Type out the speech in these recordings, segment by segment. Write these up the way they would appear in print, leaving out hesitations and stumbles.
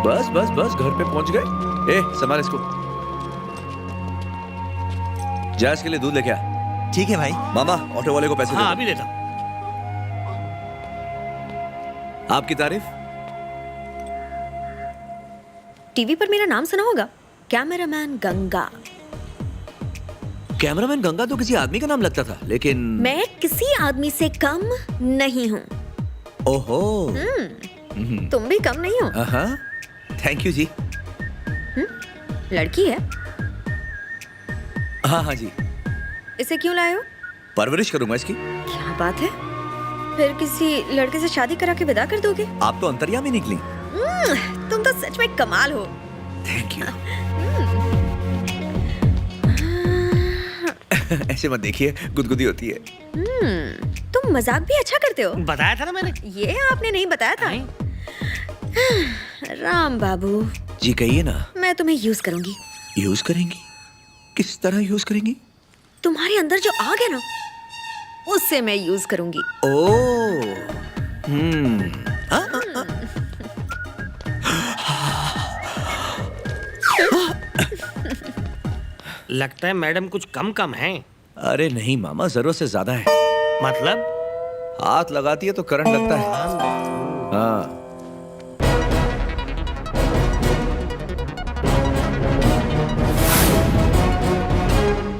बस बस बस घर पे पहुंच गए। संभाल इसको। जा इसके लिए दूध लेके आ। ठीक है भाई। मामा ऑटो वाले को पैसे हाँ दे अभी देता हूँ। आपकी तारीफ। टीवी पर मेरा नाम सुना होगा, कैमरामैन गंगा। कैमरामैन गंगा तो किसी आदमी का नाम लगता था, लेकिन मैं किसी आदमी से कम नहीं हूँ। ओहो। तुम भी कम नहीं हो। हाँ, थैंक यू जी। लड़की है? हाँ हाँ जी। इसे क्यों लाए हो? परवरिश करूंगा इसकी। क्या बात है, फिर किसी लड़के से शादी करा के विदा कर दोगे? आप तो अंतर्यामी निकली। तुम तो सच में कमाल हो। Thank you. ऐसे मत देखिए, गुदगुदी होती है। तुम मजाक भी अच्छा करते हो। बताया था ना मैंने। ये आपने नहीं बताया था। राम बाबू जी कहिए ना। मैं तुम्हें यूज करूंगी। यूज करेंगी? किस तरह यूज करेंगी? तुम्हारे अंदर जो आग है ना, उससे मैं यूज करूंगी। लगता है मैडम कुछ कम है। अरे नहीं मामा, जरूरत से ज्यादा है। मतलब? हाथ लगाती है तो करंट लगता है। हाँ।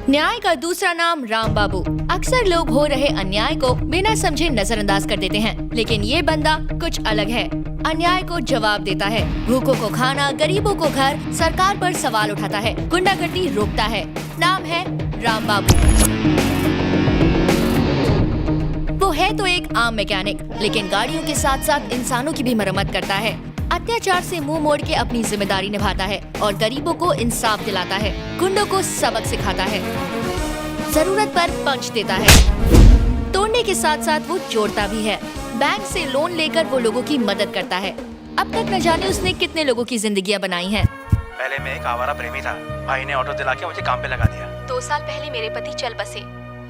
न्याय का दूसरा नाम राम बाबू। अक्सर लोग हो रहे अन्याय को बिना समझे नजरअंदाज कर देते हैं, लेकिन ये बंदा कुछ अलग है। अन्याय को जवाब देता है, भूखों को खाना, गरीबों को घर, सरकार पर सवाल उठाता है, गुंडागर्दी रोकता है। नाम है राम बाबू। वो है तो एक आम मैकेनिक, लेकिन गाड़ियों के साथ साथ इंसानों की भी मरम्मत करता है। अत्याचार से मुंह मोड़ के अपनी जिम्मेदारी निभाता है और गरीबों को इंसाफ दिलाता है, गुंडों को सबक सिखाता है, जरूरत पर पंच देता है। तोड़ने के साथ साथ वो जोड़ता भी है। बैंक से लोन लेकर वो लोगों की मदद करता है। अब तक न जाने उसने कितने लोगों की जिंदगियां बनाई हैं। पहले मैं एक आवारा प्रेमी था, भाई ने ऑटो दिला के मुझे काम पे लगा दिया। 2 साल पहले मेरे पति चल बसे।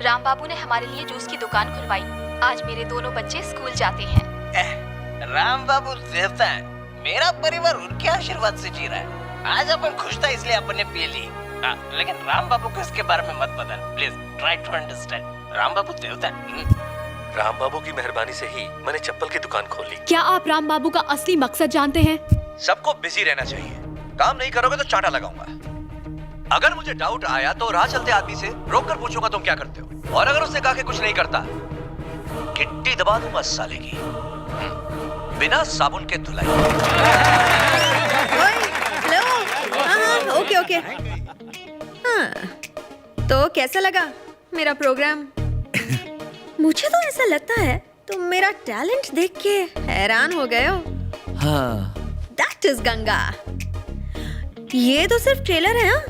राम बाबू ने हमारे लिए जूस की दुकान खुलवाई। आज मेरे दोनों बच्चे स्कूल जाते हैं। राम बाबू देवता है, मेरा परिवार उनके आशीर्वाद से जी रहा है। आज अपन खुश था इसलिए अपन ने पी ली। लेकिन राम बाबू को इसके बारे में मत बता, please try to understand. Ram Babu देवता है। राम बाबू की मेहरबानी से ही मैंने चप्पल की दुकान खोली। क्या आप राम बाबू का असली मकसद जानते हैं? सबको बिजी रहना चाहिए। काम नहीं करोगे तो चांटा लगाऊंगा। अगर मुझे डाउट आया तो राह चलते आदमी से रोक कर पूछूंगा तुम क्या करते हो, और अगर उसने कहा कि कुछ नहीं करता, गिट्टी दबा दूंगा साले की, बिना साबुन के धुलाई। हेलो। हाँ, ओके ओके। हाँ, तो कैसा लगा मेरा प्रोग्राम? मुझे तो ऐसा लगता है तुम मेरा टैलेंट देख के हैरान हो गए हो। हाँ। That is Ganga. ये तो सिर्फ ट्रेलर है। हाँ?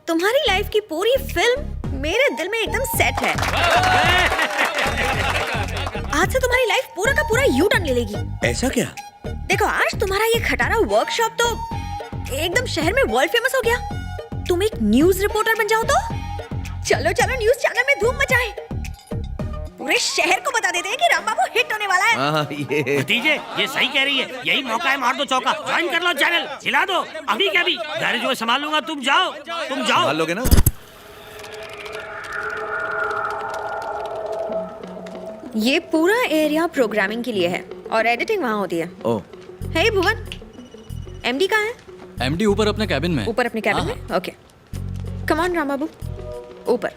तुम्हारी लाइफ की पूरी फिल्म मेरे दिल में एकदम सेट है। आज से तुम्हारी लाइफ पूरा का पूरा यू टर्न ले लेगी। ऐसा क्या? देखो, आज तुम्हारा ये खटारा वर्कशॉप तो एकदम शहर में वर्ल्ड फेमस हो गया। तुम एक न्यूज रिपोर्टर बन जाओ तो चलो चलो न्यूज चैनल में धूम मचाए, पूरे शहर को बता देते हैं कि राम बाबू हिट होने वाला है। ये भतीजे ये सही कह रही है, यही मौका है, मार दो चौका, ज्वाइन कर लो चैनल, हिला दो अभी क्या अभी। गाड़ी जो संभाल लूंगा, तुम जाओ संभाल लोगे ना? ये पूरा एरिया प्रोग्रामिंग के लिए है और एडिटिंग वहाँ होती है। ओह। हे भुवन, एमडी कहाँ है? एमडी ऊपर अपने कैबिन में। ऊपर अपने कैबिन में? ओके, कम ऑन राम बाबू, ऊपर।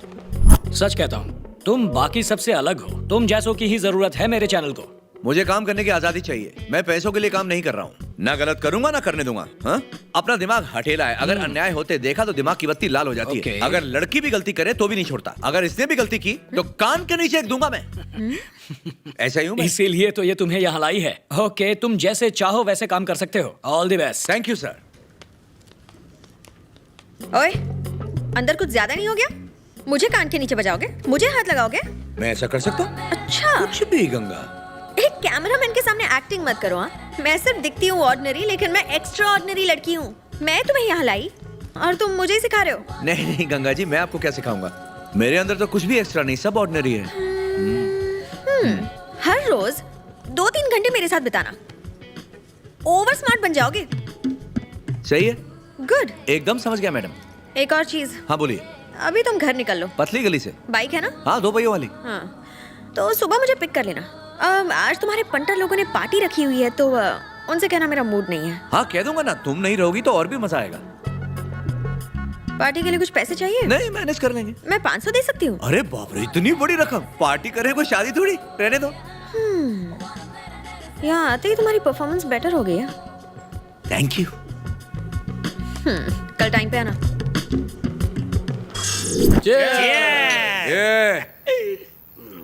सच कहता हूँ, तुम बाकी सबसे अलग हो। तुम जैसों की ही जरूरत है मेरे चैनल को। मुझे काम करने की आजादी चाहिए। मैं पैसों के लिए काम नहीं कर रहा हूँ। ना गलत करूंगा ना करने दूंगा। हाँ? अपना दिमाग हठेला है। अगर अन्याय होते देखा तो दिमाग की बत्ती लाल हो जाती है। अगर लड़की भी गलती करे तो भी नहीं छोड़ता। अगर इसने भी गलती की तो कान के नीचे एक दूंगा मैं। ऐसा ही हूँ मैं। इसीलिए तो ये तुम्हें यहाँ लाई है। ओके, तुम जैसे चाहो वैसे काम कर सकते हो। All the best. Thank you sir. ओए, अंदर कुछ ज्यादा नहीं हो गया? मुझे कान के नीचे बजाओगे? मुझे हाथ लगाओगे? मैं ऐसा कर सकता हूँ? अच्छा, कुछ भी गंगा। एक कैमरामैन के सामने एक्टिंग मत करो। हाँ, मैं सिर्फ दिखती हूँ ऑर्डिनरी, लेकिन मैं एक्स्ट्रा ऑर्डिनरी लड़की हूँ। मैं तुम्हें यहाँ लाई और तुम मुझे ही सिखा रहे हो। नहीं नहीं गंगा जी, मैं आपको क्या सिखाऊंगा? मेरे अंदर तो कुछ भी एक्स्ट्रा नहीं, सब ऑर्डिनरी है। हर रोज 2-3 घंटे मेरे साथ बिताना, ओवर स्मार्ट बन जाओगे। सही है, गुड। एकदम समझ गया मैडम। एक और चीज, हाँ बोलिए। अभी तुम घर निकल लो। पतली गली से? बाइक है ना? हाँ, 2 पहियों वाली। हाँ, तो सुबह मुझे पिक कर लेना। आज तुम्हारे पंटर लोगों ने पार्टी रखी हुई है, तो उनसे कहना मेरा मूड नहीं है। हाँ कह दूंगा ना, तुम नहीं रहोगी तो और भी मजा आएगा। पार्टी के लिए कुछ पैसे चाहिए? नहीं, मैनेज कर लेंगे। मैं 500 दे सकती हूँ। अरे बाप रे, इतनी बड़ी रकम! पार्टी करे कोई शादी थोड़ी, रहने दो। यहाँ आते ही तुम्हारी परफॉर्मेंस बेटर हो गई है। Thank you. कल टाइम पे आना।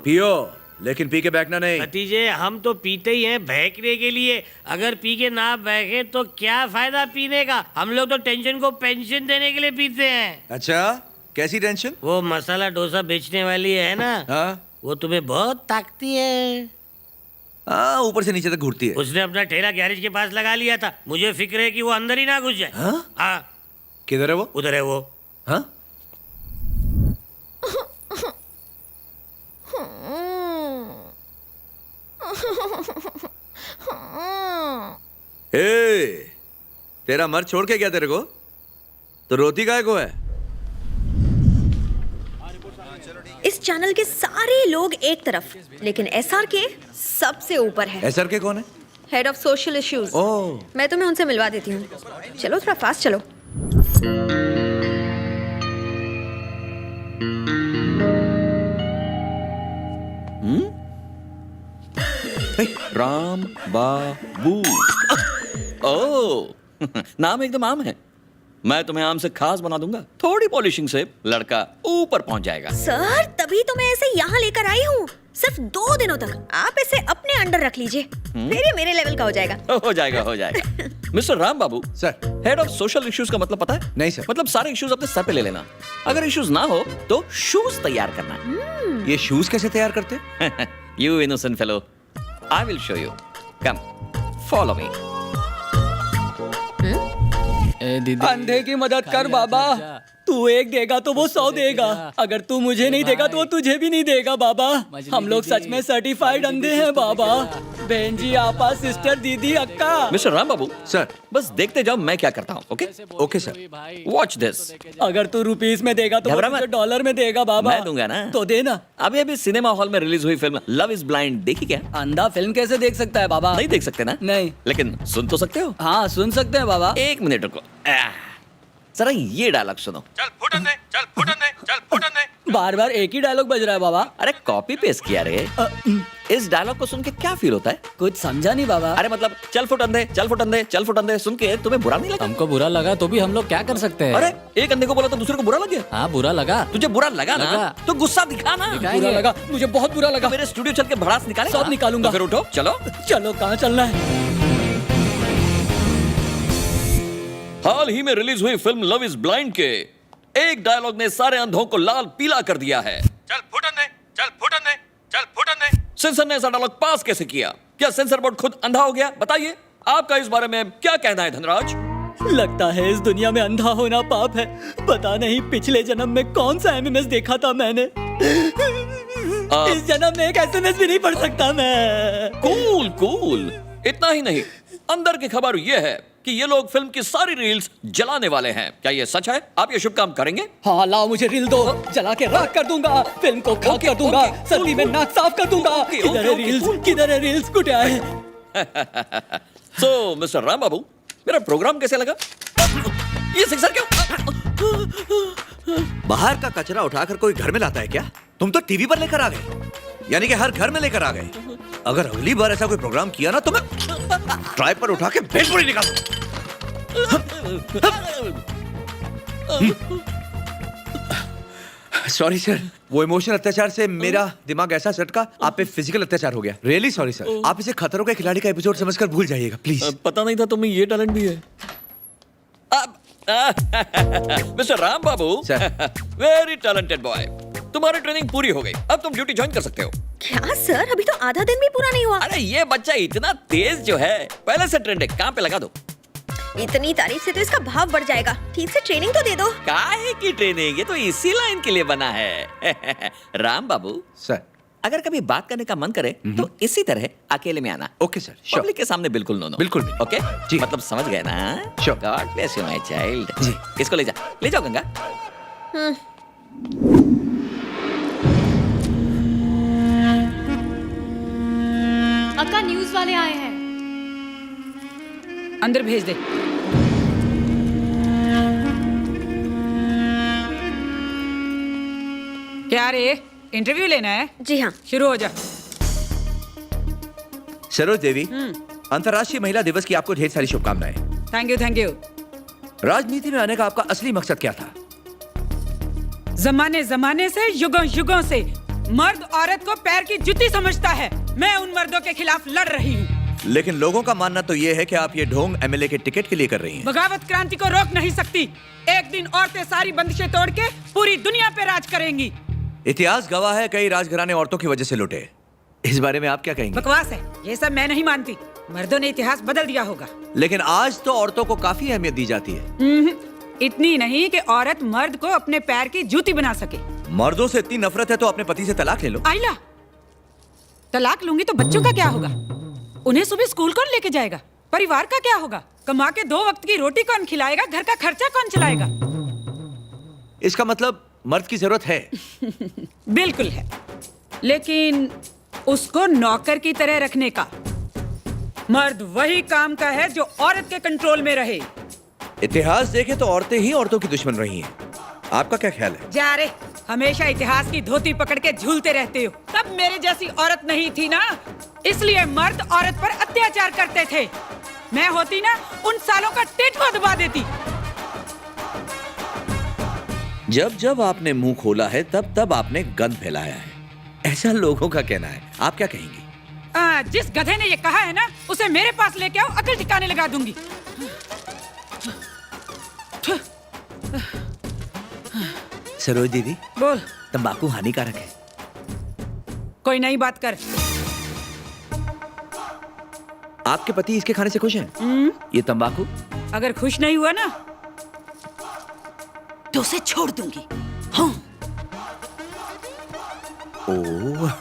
पियो, लेकिन पी के बैठना नहीं। भतीजे, हम तो पीते ही हैं बहकने के लिए। अगर पी के ना बहके तो क्या फायदा पीने का? हम लोग तो टेंशन को पेंशन देने के लिए पीते हैं। अच्छा, कैसी टेंशन? वो मसाला डोसा बेचने वाली है ना, हाँ वो तुम्हें बहुत ताकती है। हाँ, ऊपर से नीचे तक घूरती है। उसने अपना ठेला गैरेज के पास लगा लिया था। मुझे फिक्र है कि वो अंदर ही ना घुस जाए। हाँ? हाँ, किधर है वो? उधर है वो। हाँ? ए, तेरा मर्द छोड़ के गया तेरे को, तो रोती काहे को है? इस चैनल के सारे लोग एक तरफ, लेकिन SRK सबसे ऊपर है। SRK कौन है? Head of social issues. Oh, मैं तुम्हें उनसे मिलवा देती हूँ। चलो थोड़ा फास्ट चलो। राम बाबू। ओह, नाम एकदम आम है। मैं तुम्हें आम से खास बना दूंगा। थोड़ी पॉलिशिंग से लड़का ऊपर पहुंच जाएगा। सर, तभी तो मैं ऐसे यहाँ लेकर आई हूँ। सिर्फ 2 दिनों तक आप इसे अपने अंडर रख लीजिए, फिर ये मेरे लेवल का हो जाएगा। हो जाएगा, हो जाएगा। Mister Ram Babu sir. Head of social issues का मतलब पता है? नहीं सर। मतलब सारे इश्यूज अपने सर पे ले लेना। अगर इश्यूज ना हो तो शूज तैयार करना। ये शूज कैसे तैयार करते? You innocent fellow, I will show you. Come, follow me. अंधे की मदद कर बाबा। तू 1 देगा तो वो 100 देगा। अगर तू मुझे नहीं देगा तो वो तुझे भी नहीं देगा बाबा। हम लोग सच में सर्टिफाइड अंधे हैं बाबा। बहन जी, आपा, सिस्टर, दीदी, अक्का। मिस्टर राम बाबू सर। बस देखते जाओ मैं क्या करता हूँ। Okay okay sir. Watch this. अगर तू रुपीस में देगा तो वो घबरा मत। तुझे डॉलर में देगा बाबा। मैं दूंगा ना। तो देना। अभी अभी सिनेमा हॉल में रिलीज हुई फिल्म लव इज ब्लाइंड देखी क्या? अंधा फिल्म कैसे देख सकता है बाबा? नहीं देख सकते ना? नहीं। लेकिन सुन तो सकते हो? हाँ, सुन सकते हैं बाबा। 1 मिनट रुको। जरा ये डायलॉग सुनो। चल फुटन दे, चल फुटन दे, चल फुटन दे। बार बार एक ही डायलॉग बज रहा है बाबा। अरे कॉपी पेस्ट किया रे। इस डायलॉग को सुन के क्या फील होता है? कुछ समझा नहीं बाबा। अरे मतलब चल फुटन दे, चल फुटन दे, चल फुटन दे सुन के तुम्हें बुरा नहीं लगा? हमको बुरा लगा तो भी हम लोग क्या कर सकते हैं? अरे एक अंधे को बोला तो दूसरे को बुरा लग गया। हाँ, बुरा लगा। तुझे बुरा लगा ना? लगा। तो गुस्सा दिखा ना। बुरा लगा, मुझे बहुत बुरा लगा। मेरे स्टूडियो चल के भड़ास निकाले। सब निकालूंगा। तो फिर उठो, चलो। चलो, कहाँ चलना है? हाल ही में रिलीज हुई फिल्म लव इज ब्लाइंड के एक डायलॉग ने सारे अंधों को लाल पीला कर दिया है। चल फुटन दे, चल फुटन दे, चल फुटन दे। सेंसर ने ऐसा डायलॉग पास कैसे किया? क्या सेंसर बोर्ड खुद अंधा हो गया? बताइए, आपका इस बारे में क्या कहना है धनराज? लगता है इस दुनिया में अंधा होना पाप है। पता नहीं पिछले जन्म में कौन सा MMS देखा था मैंने। इस जन्म में एक SMS भी नहीं पढ़ सकता मैं। Cool cool. इतना ही नहीं, अंदर की खबर यह है कि ये लोग फिल्म की सारी रील्स जलाने वाले हैं। क्या ये सच है? आप ये शुभ काम करेंगे? हाँ, लाओ मुझे रील दो। जला के राख कर दूंगा, फिल्म को खाक कर दूंगा, सर्दी में नाक साफ कर दूंगा। किधर है रील्स? किधर है रील्स? कुटिया है। सो मिस्टर राम बाबू, मेरा प्रोग्राम कैसे लगा? ये सिक्सर क्यों? बाहर का कचरा उठाकर कोई घर में लाता है क्या? तुम तो टीवी पर लेकर आ गए, यानी कि हर घर में लेकर आ गए। अगर अगली बार ऐसा कोई प्रोग्राम किया ना तो मैं ट्राइप पर उठा के भेलपुरी निकाल। सॉरी सर, वो इमोशनल अत्याचार से मेरा दिमाग ऐसा सटका, आप पे फिजिकल अत्याचार हो गया। Really sorry sir. आप इसे खतरों के खिलाड़ी का एपिसोड समझकर भूल जाइएगा प्लीज। पता नहीं था तुम्हें ये टैलेंट भी है। मिस्टर राम बाबू, वेरी टैलेंटेड बॉय। तुम्हारी ट्रेनिंग पूरी हो गई, अब तुम ड्यूटी ज्वाइन कर सकते हो। क्या सर, अभी तो आधा दिन भी पूरा नहीं हुआ। अरे ये बच्चा इतना तेज जो है, पहले से ट्रेंड है, काम पे लगा दो। इतनी तारीफ से तो इसका भाव बढ़ जाएगा। ठीक से ट्रेनिंग तो दे दो। काहे की ट्रेनिंग? ये तो इसी लाइन के लिए बना है। राम बाबू सर, अगर कभी बात करने का मन करे तो इसी तरह अकेले में आना। Okay sir, sure. पब्लिक के सामने बिल्कुल नो। बिल्कुल भी। ओके जी। मतलब समझ गए ना? Sure। God bless you my child. जी। इसको ले जाओ गंगा। अक्का न्यूज वाले आए हैं। अंदर भेज दे। क्या रे, इंटरव्यू लेना है? जी हाँ। शुरू हो जा। सरोज देवी, अंतर्राष्ट्रीय महिला दिवस की आपको ढेर सारी शुभकामनाएं। Thank you. राजनीति में आने का आपका असली मकसद क्या था? जमाने जमाने से, युगों युगों से मर्द औरत को पैर की जुत्ती समझता है। मैं उन मर्दों के खिलाफ लड़ रही हूँ। लेकिन लोगों का मानना तो ये है कि आप ये ढोंग एमएलए के टिकट के लिए कर रही हैं। बगावत क्रांति को रोक नहीं सकती। एक दिन औरतें सारी बंदिशें तोड़ के पूरी दुनिया पे राज करेंगी। इतिहास गवाह है, कई राजघराने औरतों की वजह से लुटे। इस बारे में आप क्या कहेंगे? बकवास है, ये सब मैं नहीं मानती। मर्दों ने इतिहास बदल दिया होगा। लेकिन आज तो औरतों को काफी अहमियत दी जाती है। इतनी नहीं कि औरत मर्द को अपने पैर की जूती बना सके। मर्दों से इतनी नफरत है तो अपने पति से तलाक ले लो। आइला, तलाक लूंगी तो बच्चों का क्या होगा? उन्हें सुबह स्कूल कौन लेके जाएगा? परिवार का क्या होगा? कमा के 2 वक्त की रोटी कौन खिलाएगा? घर का खर्चा कौन चलाएगा? इसका मतलब मर्द की जरूरत है। बिल्कुल है, लेकिन उसको नौकर की तरह रखने का। मर्द वही काम का है जो औरत के कंट्रोल में रहे। इतिहास देखे तो औरतें ही औरतों की दुश्मन रही हैं। आपका क्या ख्याल है? जा रे, हमेशा इतिहास की धोती पकड़ के झूलते रहते हो। तब मेरे जैसी औरत नहीं थी ना, इसलिए मर्द औरत पर अत्याचार करते थे। मैं होती ना, उन सालों का टेटवा दबा देती। जब जब आपने मुंह खोला है तब तब आपने गंद फैलाया है, ऐसा लोगों का कहना है। आप क्या कहेंगी? जिस गधे ने ये कहा है ना, उसे मेरे पास लेके आओ, अकल ठिकाने लगा दूंगी। सरोज दीदी, बोल। तंबाकू हानिकारक है। कोई नई बात कर। आपके पति इसके खाने से खुश हैं? ये तंबाकू? अगर खुश नहीं हुआ ना तो उसे छोड़ दूंगी। हाँ। ओह